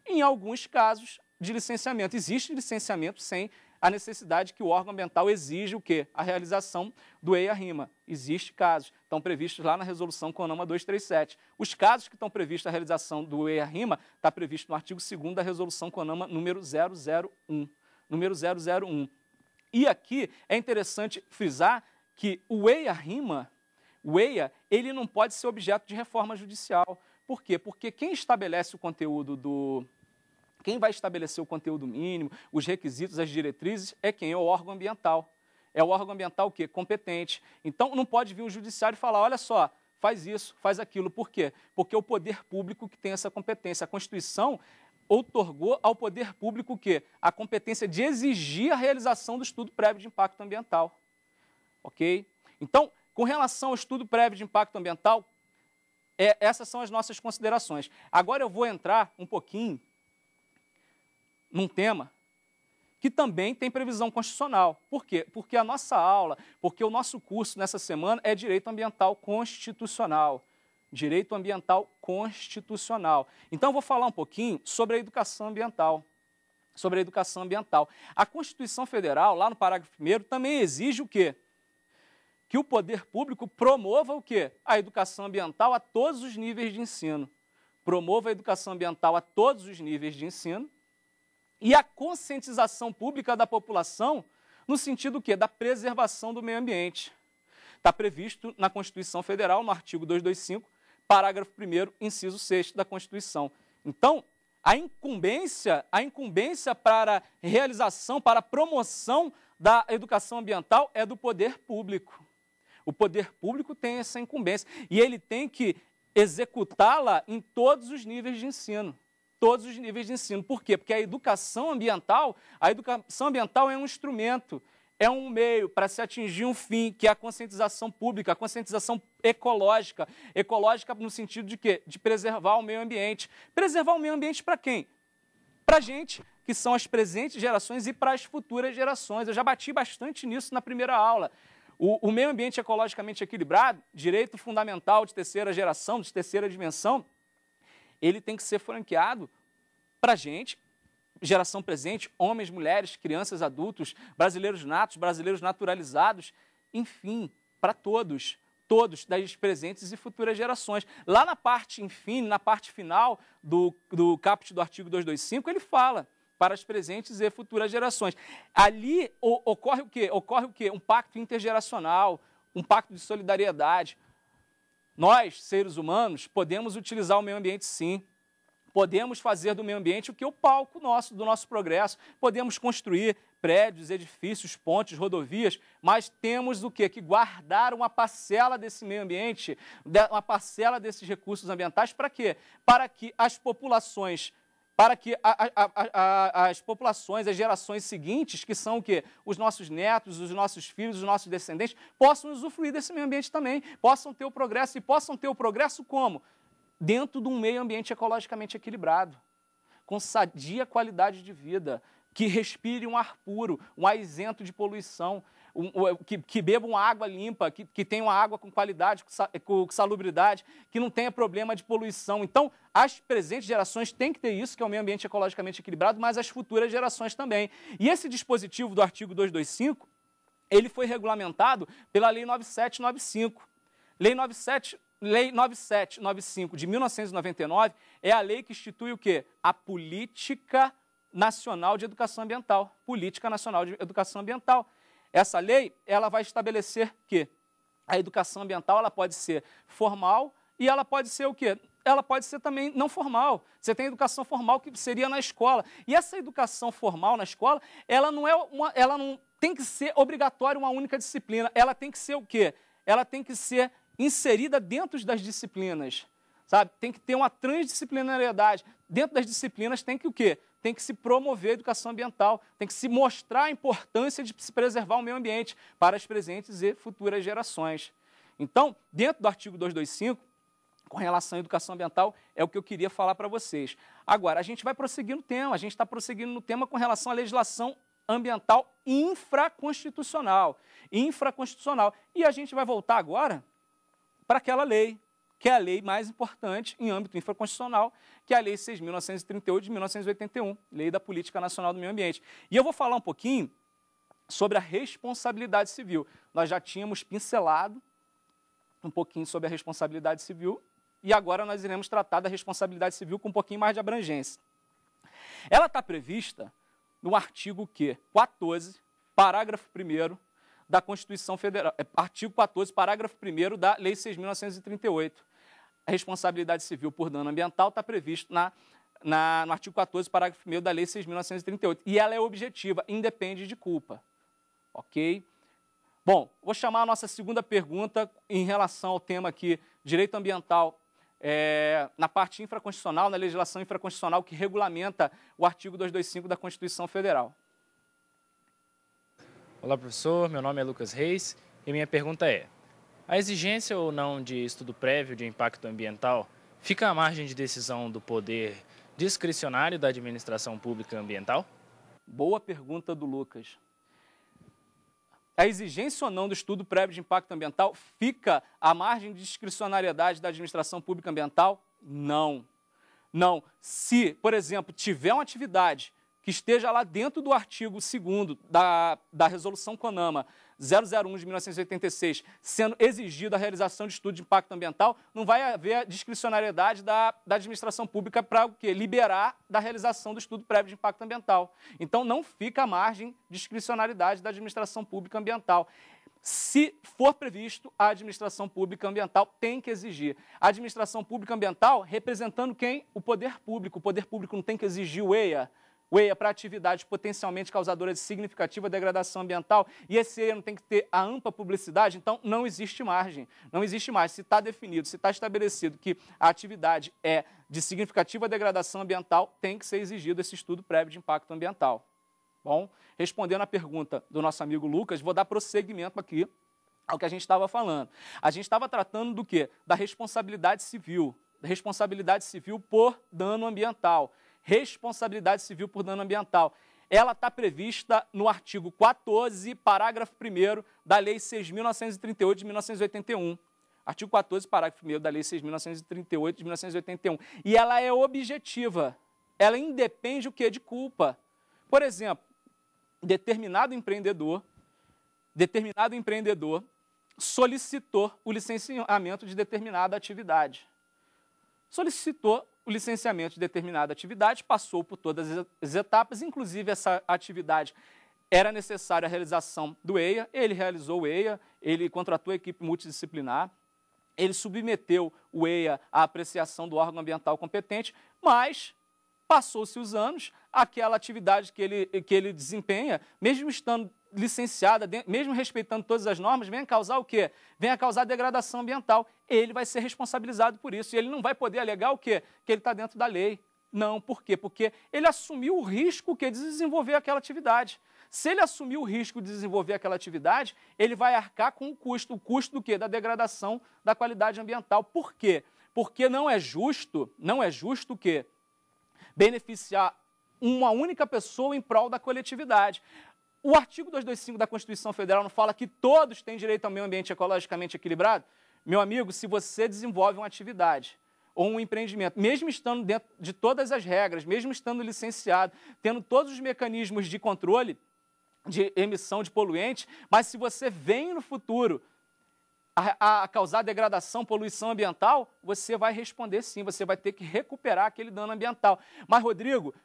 Em alguns casos de licenciamento, existe licenciamento sem a necessidade que o órgão ambiental exige o quê? A realização do EIA-RIMA. Existe casos, estão previstos lá na resolução CONAMA 237. Os casos que estão previstos a realização do EIA-RIMA está previsto no artigo 2º da resolução CONAMA número 001. E aqui é interessante frisar que o EIA-RIMA, ele não pode ser objeto de reforma judicial. Por quê? Porque quem estabelece o conteúdo quem vai estabelecer o conteúdo mínimo, os requisitos, as diretrizes, é quem? É o órgão ambiental. É o órgão ambiental o quê? Competente. Então, não pode vir o judiciário e falar, olha só, faz isso, faz aquilo. Por quê? Porque é o poder público que tem essa competência. A Constituição outorgou ao poder público o quê? A competência de exigir a realização do estudo prévio de impacto ambiental. Ok? Então, com relação ao estudo prévio de impacto ambiental, essas são as nossas considerações. Agora eu vou entrar um pouquinho num tema que também tem previsão constitucional. Por quê? Porque a nossa aula, porque o nosso curso nessa semana é Direito Ambiental Constitucional. Direito Ambiental Constitucional. Então, eu vou falar um pouquinho sobre a educação ambiental. A Constituição Federal, lá no parágrafo 1º, também exige o quê? Que o poder público promova o quê? A educação ambiental a todos os níveis de ensino. Promova a educação ambiental a todos os níveis de ensino e a conscientização pública da população no sentido quê? Da preservação do meio ambiente. Está previsto na Constituição Federal, no artigo 225, parágrafo 1º, inciso 6º da Constituição. Então, a incumbência para realização, para promoção da educação ambiental é do poder público. O poder público tem essa incumbência e ele tem que executá-la em todos os níveis de ensino. Todos os níveis de ensino. Por quê? Porque a educação ambiental é um instrumento, é um meio para se atingir um fim, que é a conscientização pública, a conscientização ecológica. Ecológica no sentido de quê? De preservar o meio ambiente. Preservar o meio ambiente para quem? Para a gente, que são as presentes gerações, e para as futuras gerações. Eu já bati bastante nisso na primeira aula. O meio ambiente ecologicamente equilibrado, direito fundamental de terceira geração, de terceira dimensão, ele tem que ser franqueado para a gente, geração presente, homens, mulheres, crianças, adultos, brasileiros natos, brasileiros naturalizados, enfim, para todos das presentes e futuras gerações. Lá na parte, enfim, na parte final do caput do artigo 225, ele fala para as presentes e futuras gerações. Ali ocorre o quê? Ocorre o quê? Um pacto intergeracional, um pacto de solidariedade. Nós, seres humanos, podemos utilizar o meio ambiente, sim. Podemos fazer do meio ambiente o que é o palco do nosso progresso. Podemos construir prédios, edifícios, pontes, rodovias, mas temos o quê? Que guardar uma parcela desse meio ambiente, uma parcela desses recursos ambientais, para quê? Para que as populações, as gerações seguintes, que são o quê? Os nossos netos, os nossos filhos, os nossos descendentes, possam usufruir desse meio ambiente também, possam ter o progresso, e possam ter o progresso como? Dentro de um meio ambiente ecologicamente equilibrado, com sadia qualidade de vida, que respire um ar puro, um ar isento de poluição. que bebam água limpa, que tenham água com qualidade, com salubridade, que não tenha problema de poluição. Então, as presentes gerações têm que ter isso, que é o meio ambiente ecologicamente equilibrado, mas as futuras gerações também. E esse dispositivo do artigo 225, ele foi regulamentado pela Lei 9795. Lei 9795 de 1999 é a lei que institui o quê? A Política Nacional de Educação Ambiental. Política Nacional de Educação Ambiental. Essa lei, ela vai estabelecer que a educação ambiental, ela pode ser formal e ela pode ser o quê? Ela pode ser também não formal. Você tem a educação formal que seria na escola. E essa educação formal na escola, ela não tem que ser obrigatória uma única disciplina. Ela tem que ser o quê? Ela tem que ser inserida dentro das disciplinas, sabe? Tem que ter uma transdisciplinariedade. Dentro das disciplinas tem que o quê? Tem que se promover a educação ambiental, tem que se mostrar a importância de se preservar o meio ambiente para as presentes e futuras gerações. Então, dentro do artigo 225, com relação à educação ambiental, é o que eu queria falar para vocês. Agora, a gente vai prosseguir no tema, a gente está prosseguindo no tema com relação à legislação ambiental infraconstitucional. E a gente vai voltar agora para aquela lei, que é a lei mais importante em âmbito infraconstitucional, que é a Lei 6.938 de 1981, Lei da Política Nacional do Meio Ambiente. E eu vou falar um pouquinho sobre a responsabilidade civil. Nós já tínhamos pincelado um pouquinho sobre a responsabilidade civil e agora nós iremos tratar da responsabilidade civil com um pouquinho mais de abrangência. Ela está prevista no artigo 14, parágrafo 1º da Constituição Federal, artigo 14, parágrafo 1º da Lei 6.938. A responsabilidade civil por dano ambiental está previsto no artigo 14, parágrafo 1º da Lei 6.938. E ela é objetiva, independe de culpa. Ok? Bom, vou chamar a nossa segunda pergunta em relação ao tema aqui, direito ambiental, na parte infraconstitucional, na legislação infraconstitucional que regulamenta o artigo 225 da Constituição Federal. Olá, professor. Meu nome é Lucas Reis e minha pergunta é: a exigência ou não de estudo prévio de impacto ambiental fica à margem de decisão do poder discricionário da administração pública ambiental? Boa pergunta do Lucas. A exigência ou não do estudo prévio de impacto ambiental fica à margem de discricionariedade da administração pública ambiental? Não. Não. Se, por exemplo, tiver uma atividade que esteja lá dentro do artigo 2º da Resolução CONAMA 001 de 1986, sendo exigida a realização de estudo de impacto ambiental, não vai haver discricionariedade da administração pública para o quê? Liberar da realização do estudo prévio de impacto ambiental. Então, não fica à margem de discricionariedade da administração pública ambiental. Se for previsto, a administração pública ambiental tem que exigir. A administração pública ambiental representando quem? O poder público. O poder público não tem que exigir o EIA. O EIA para atividade potencialmente causadora de significativa degradação ambiental, e esse EIA não tem que ter a ampla publicidade, então não existe margem. Não existe mais. Se está definido, se está estabelecido que a atividade é de significativa degradação ambiental, tem que ser exigido esse estudo prévio de impacto ambiental. Bom, respondendo à pergunta do nosso amigo Lucas, vou dar prosseguimento aqui ao que a gente estava falando. A gente estava tratando do quê? Da responsabilidade civil. Da responsabilidade civil por dano ambiental. Responsabilidade civil por dano ambiental. Ela está prevista no artigo 14, parágrafo 1º da Lei 6.938 de 1981. Artigo 14, parágrafo 1º da Lei 6.938 de 1981. E ela é objetiva. Ela independe o quê? De culpa. Por exemplo, determinado empreendedor solicitou o licenciamento de determinada atividade. Solicitou o licenciamento de determinada atividade, passou por todas as etapas, inclusive essa atividade era necessária a realização do EIA, ele realizou o EIA, ele contratou a equipe multidisciplinar, ele submeteu o EIA à apreciação do órgão ambiental competente, mas passou-se os anos, aquela atividade que ele desempenha, mesmo estando licenciada, mesmo respeitando todas as normas, vem a causar o quê? Vem a causar degradação ambiental. Ele vai ser responsabilizado por isso. E ele não vai poder alegar o quê? Que ele está dentro da lei. Não, por quê? Porque ele assumiu o risco de desenvolver aquela atividade. Se ele assumiu o risco de desenvolver aquela atividade, ele vai arcar com o custo do quê? Da degradação da qualidade ambiental. Por quê? Porque não é justo o quê? Beneficiar uma única pessoa em prol da coletividade. O artigo 225 da Constituição Federal não fala que todos têm direito ao meio ambiente ecologicamente equilibrado? Meu amigo, se você desenvolve uma atividade ou um empreendimento, mesmo estando dentro de todas as regras, mesmo estando licenciado, tendo todos os mecanismos de controle de emissão de poluentes, mas se você vem no futuro a causar degradação, poluição ambiental, você vai responder sim, você vai ter que recuperar aquele dano ambiental. Mas, Rodrigo,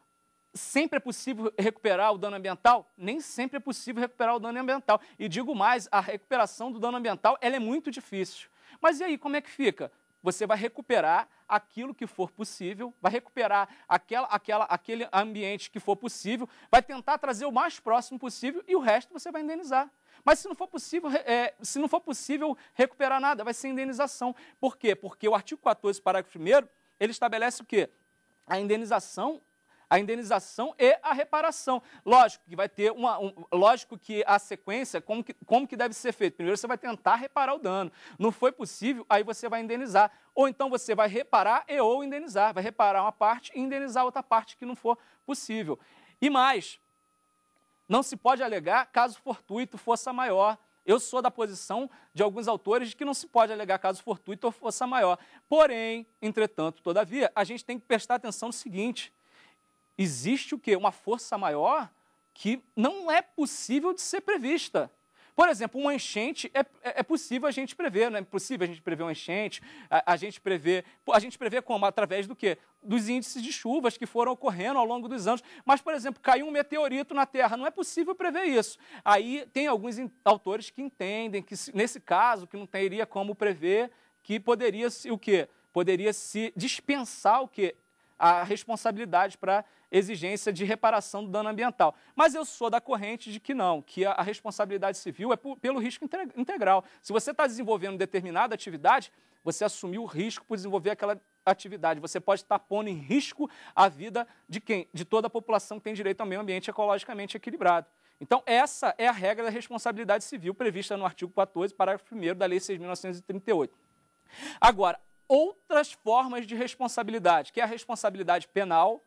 sempre é possível recuperar o dano ambiental? Nem sempre é possível recuperar o dano ambiental. E digo mais, a recuperação do dano ambiental ela é muito difícil. Mas e aí, como é que fica? Você vai recuperar aquilo que for possível, vai recuperar aquele ambiente que for possível, vai tentar trazer o mais próximo possível e o resto você vai indenizar. Mas se não for possível recuperar nada, vai ser indenização. Por quê? Porque o artigo 14, parágrafo 1º, ele estabelece o quê? A indenização e a reparação. Lógico que vai ter lógico que a sequência, como que deve ser feito? Primeiro você vai tentar reparar o dano. Não foi possível, aí você vai indenizar. Ou então você vai reparar ou indenizar. Vai reparar uma parte e indenizar outra parte que não for possível. E mais, não se pode alegar caso fortuito, força maior. Eu sou da posição de alguns autores de que não se pode alegar caso fortuito ou força maior. Porém, entretanto, todavia, a gente tem que prestar atenção no seguinte: existe o quê? Uma força maior que não é possível de ser prevista. Por exemplo, uma enchente é possível a gente prever, não é possível a gente prever uma enchente, a gente prevê como? Através do quê? Dos índices de chuvas que foram ocorrendo ao longo dos anos. Mas, por exemplo, caiu um meteorito na Terra, não é possível prever isso. Aí tem alguns autores que entendem que, nesse caso, que não teria como prever, que poderia o quê? Poderia se dispensar o quê? A responsabilidade para exigência de reparação do dano ambiental. Mas eu sou da corrente de que não, que a responsabilidade civil é pelo risco integral. Se você está desenvolvendo determinada atividade, você assumiu o risco por desenvolver aquela atividade. Você pode estar pondo em risco a vida de quem? De toda a população que tem direito ao meio ambiente ecologicamente equilibrado. Então, essa é a regra da responsabilidade civil prevista no artigo 14, parágrafo 1º da Lei 6.938. Agora, outras formas de responsabilidade, que é a responsabilidade penal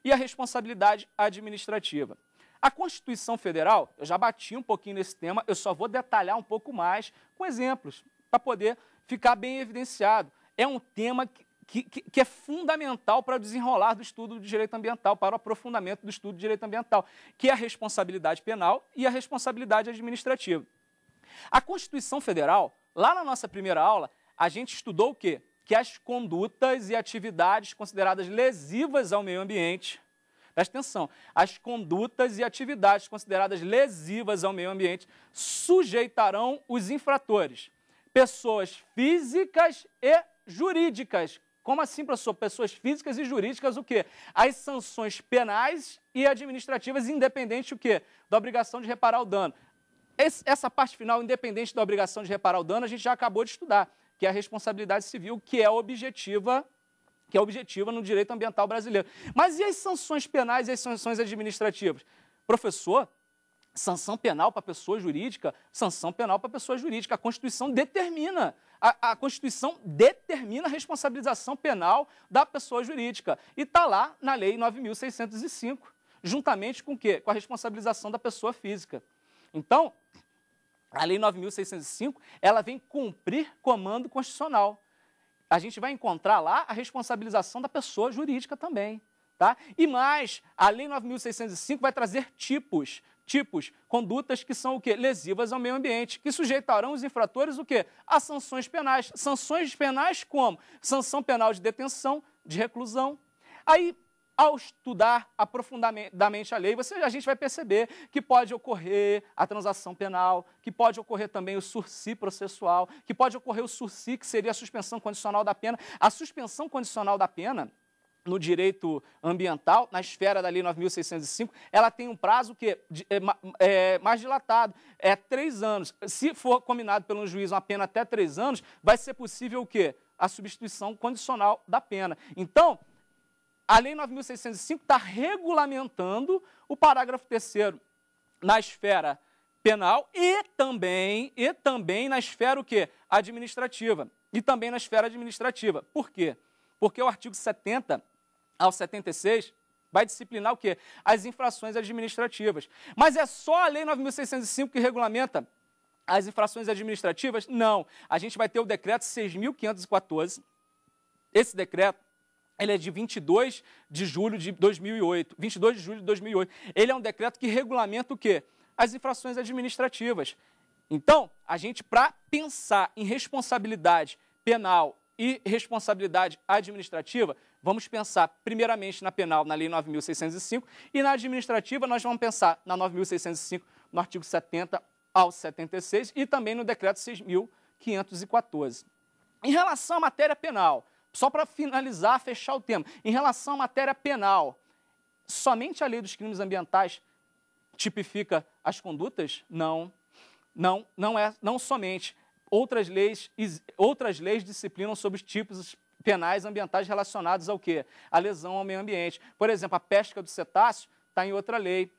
e a responsabilidade administrativa. A Constituição Federal, eu já bati um pouquinho nesse tema, eu só vou detalhar um pouco mais com exemplos, para poder ficar bem evidenciado. É um tema que é fundamental para o desenrolar do estudo de direito ambiental, para o aprofundamento do estudo de direito ambiental, que é a responsabilidade penal e a responsabilidade administrativa. A Constituição Federal, lá na nossa primeira aula, a gente estudou o quê? Que as condutas e atividades consideradas lesivas ao meio ambiente, presta atenção, as condutas e atividades consideradas lesivas ao meio ambiente sujeitarão os infratores, pessoas físicas e jurídicas. Como assim, professor? Pessoas físicas e jurídicas, o quê? As sanções penais e administrativas, independente o quê? Da obrigação de reparar o dano. Essa parte final, independente da obrigação de reparar o dano, a gente já acabou de estudar, que é a responsabilidade civil, que é objetiva no direito ambiental brasileiro. Mas e as sanções penais e as sanções administrativas? Professor, sanção penal para pessoa jurídica, sanção penal para pessoa jurídica. A Constituição determina. A Constituição determina a responsabilização penal da pessoa jurídica. E está lá na Lei 9.605, juntamente com o quê? Com a responsabilização da pessoa física. Então, a Lei 9.605, ela vem cumprir comando constitucional. A gente vai encontrar lá a responsabilização da pessoa jurídica também. Tá? E mais, a Lei 9.605 vai trazer tipos, condutas que são o quê? Lesivas ao meio ambiente, que sujeitarão os infratores o quê? A sanções penais. Sanções penais como? Sanção penal de detenção, de reclusão. Aí, ao estudar aprofundadamente a lei, a gente vai perceber que pode ocorrer a transação penal, que pode ocorrer também o sursi processual, que pode ocorrer o sursi, que seria a suspensão condicional da pena. A suspensão condicional da pena, no direito ambiental, na esfera da Lei 9.605, ela tem um prazo que mais dilatado, 3 anos. Se for combinado pelo juiz uma pena até 3 anos, vai ser possível o quê? A substituição condicional da pena. Então, a Lei 9.605 está regulamentando o parágrafo 3º na esfera penal e também na esfera o quê? Administrativa. E também na esfera administrativa. Por quê? Porque o artigo 70 ao 76 Vai disciplinar o quê? As infrações administrativas. Mas é só a Lei 9.605 que regulamenta as infrações administrativas? Não. A gente vai ter o decreto 6.514. Esse decreto, ele é de 22 de julho de 2008. 22 de julho de 2008. Ele é um decreto que regulamenta o quê? As infrações administrativas. Então, a gente, para pensar em responsabilidade penal e responsabilidade administrativa, vamos pensar primeiramente na penal, na Lei 9.605, e na administrativa nós vamos pensar na 9.605, no artigo 70 ao 76, e também no decreto 6.514. Em relação à matéria penal, só para finalizar, fechar o tema, em relação à matéria penal, somente a Lei dos Crimes Ambientais tipifica as condutas? Não somente. Outras leis disciplinam sobre os tipos penais ambientais relacionados ao quê? A lesão ao meio ambiente. Por exemplo, a pesca do cetáceo está em outra lei.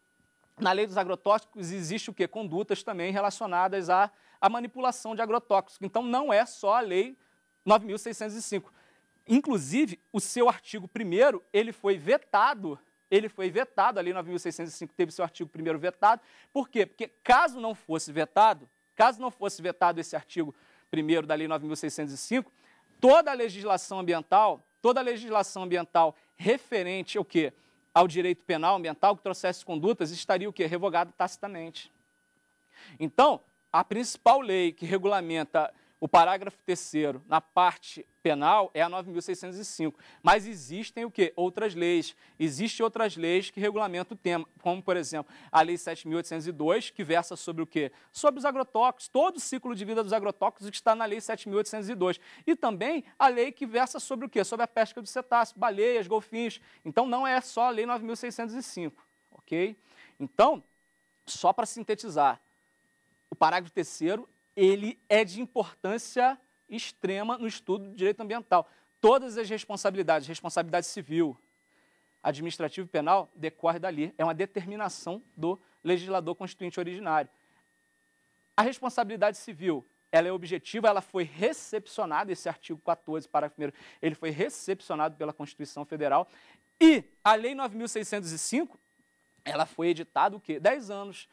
Na lei dos agrotóxicos existe o quê? Condutas também relacionadas à manipulação de agrotóxicos. Então, não é só a lei 9.605. Inclusive, o seu artigo 1º, ele foi vetado, a lei 9.605 teve seu artigo 1º vetado. Por quê? Porque caso não fosse vetado esse artigo 1º da lei 9.605, toda a legislação ambiental referente ao quê? Ao direito penal ambiental que trouxesse condutas, estaria o quê? Revogada tacitamente. Então, a principal lei que regulamenta o parágrafo 3º na parte penal é a 9.605. Mas existem o quê? Outras leis. Existem outras leis que regulamentam o tema, como, por exemplo, a Lei 7.802, que versa sobre o quê? Sobre os agrotóxicos, todo o ciclo de vida dos agrotóxicos que está na Lei 7.802. E também a lei que versa sobre o quê? Sobre a pesca do cetáceo, baleias, golfinhos. Então, não é só a Lei 9.605, ok? Então, só para sintetizar, o parágrafo 3º, ele é de importância extrema no estudo do direito ambiental. Todas as responsabilidades, responsabilidade civil, administrativa e penal, decorre dali. É uma determinação do legislador constituinte originário. A responsabilidade civil, ela é objetiva, ela foi recepcionada, esse artigo 14, parágrafo 1º, ele foi recepcionado pela Constituição Federal. E a Lei 9.605, ela foi editada o quê? 10 anos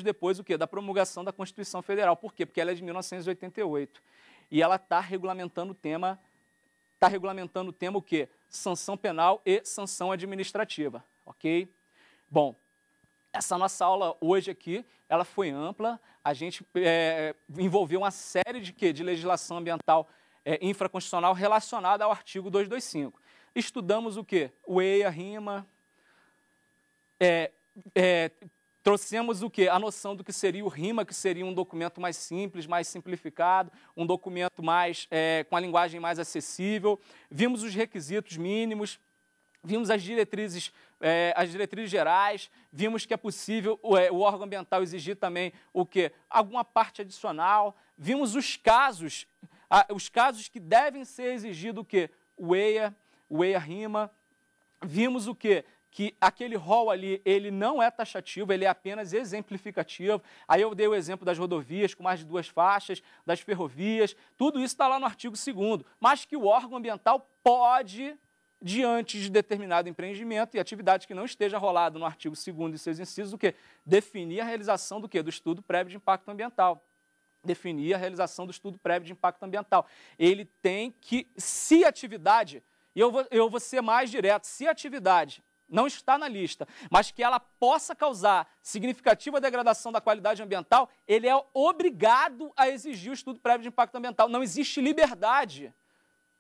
depois o quê? Da promulgação da Constituição Federal. Por quê? Porque ela é de 1988. E ela está regulamentando o tema o quê? Sanção penal e sanção administrativa, ok? Bom, essa nossa aula hoje aqui, ela foi ampla, a gente envolveu uma série de legislação ambiental infraconstitucional relacionada ao artigo 225. Estudamos o quê? O EIA, RIMA, trouxemos o quê? A noção do que seria o RIMA, que seria um documento mais simples, mais simplificado, um documento mais com a linguagem mais acessível. Vimos os requisitos mínimos, vimos as diretrizes gerais, vimos que é possível o órgão ambiental exigir também o quê? Alguma parte adicional. Vimos os casos que devem ser exigidos o quê? O EIA, RIMA. Vimos o quê? Que aquele rol ali, ele não é taxativo, ele é apenas exemplificativo. Aí eu dei o exemplo das rodovias com mais de 2 faixas, das ferrovias, tudo isso está lá no artigo 2º, mas que o órgão ambiental pode, diante de determinado empreendimento e atividade que não esteja rolado no artigo 2º e seus incisos, o quê? Definir a realização do quê? Do estudo prévio de impacto ambiental. Definir a realização do estudo prévio de impacto ambiental. Ele tem que, se atividade, e eu vou ser mais direto, se atividade não está na lista, mas que ela possa causar significativa degradação da qualidade ambiental, ele é obrigado a exigir o estudo prévio de impacto ambiental. Não existe liberdade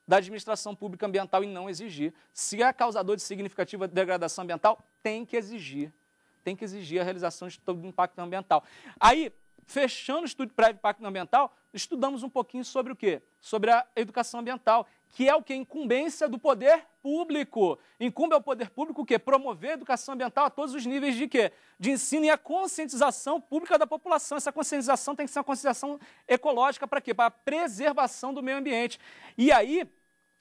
da administração pública ambiental em não exigir. Se é causador de significativa degradação ambiental, tem que exigir a realização de estudo de impacto ambiental. Aí, fechando o estudo prévio de impacto ambiental, estudamos um pouquinho sobre o quê? Sobre a educação ambiental, que é o quê? Incumbência do poder público. Incumbe ao poder público o quê? Promover a educação ambiental a todos os níveis de quê? De ensino e a conscientização pública da população. Essa conscientização tem que ser uma conscientização ecológica para quê? Para a preservação do meio ambiente. E aí,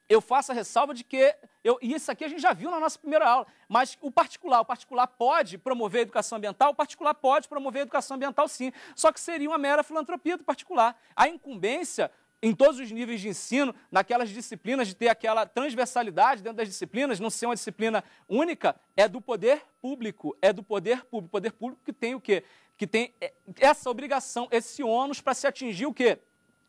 eu faço a ressalva de que, e isso aqui a gente já viu na nossa primeira aula, mas o particular pode promover a educação ambiental? O particular pode promover a educação ambiental, sim, só que seria uma mera filantropia do particular. A incumbência em todos os níveis de ensino, naquelas disciplinas, de ter aquela transversalidade dentro das disciplinas, não ser uma disciplina única, é do poder público. É do poder público. O poder público que tem o quê? Que tem essa obrigação, esse ônus para se atingir o quê?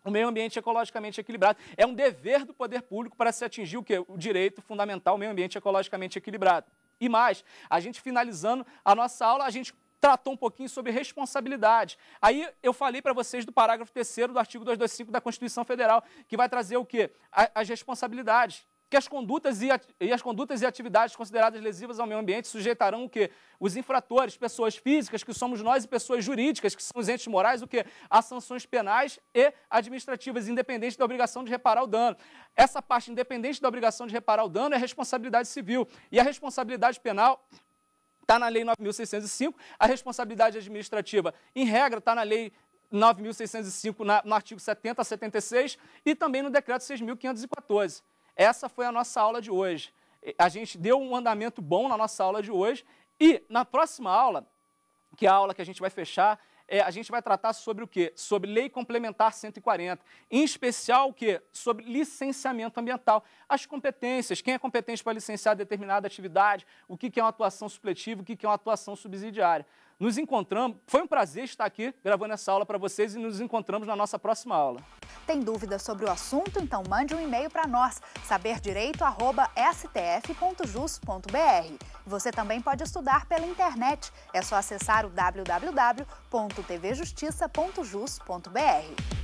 O meio ambiente ecologicamente equilibrado. É um dever do poder público para se atingir o quê? O direito fundamental, o meio ambiente ecologicamente equilibrado. E mais, a gente finalizando a nossa aula, a gente tratou um pouquinho sobre responsabilidade. Aí eu falei para vocês do parágrafo 3º do artigo 225 da Constituição Federal, que vai trazer o quê? As responsabilidades. Que as condutas e atividades consideradas lesivas ao meio ambiente sujeitarão o quê? Os infratores, pessoas físicas, que somos nós, e pessoas jurídicas, que são os entes morais, o quê? As sanções penais e administrativas, independente da obrigação de reparar o dano. Essa parte, independente da obrigação de reparar o dano, é a responsabilidade civil. E a responsabilidade penal está na Lei 9.605, a responsabilidade administrativa, em regra, está na Lei 9.605, no artigo 70 a 76, e também no Decreto 6.514. Essa foi a nossa aula de hoje. A gente deu um andamento bom na nossa aula de hoje e na próxima aula, que é a aula que a gente vai fechar, a gente vai tratar sobre o quê? Sobre Lei Complementar 140. Em especial o quê? Sobre licenciamento ambiental. As competências, quem é competente para licenciar determinada atividade, o que é uma atuação supletiva, o que é uma atuação subsidiária. Nos encontramos, foi um prazer estar aqui gravando essa aula para vocês e nos encontramos na nossa próxima aula. Tem dúvidas sobre o assunto? Então mande um e-mail para nós, saberdireito@stf.jus.br. Você também pode estudar pela internet. É só acessar o www.tvjustiça.jus.br.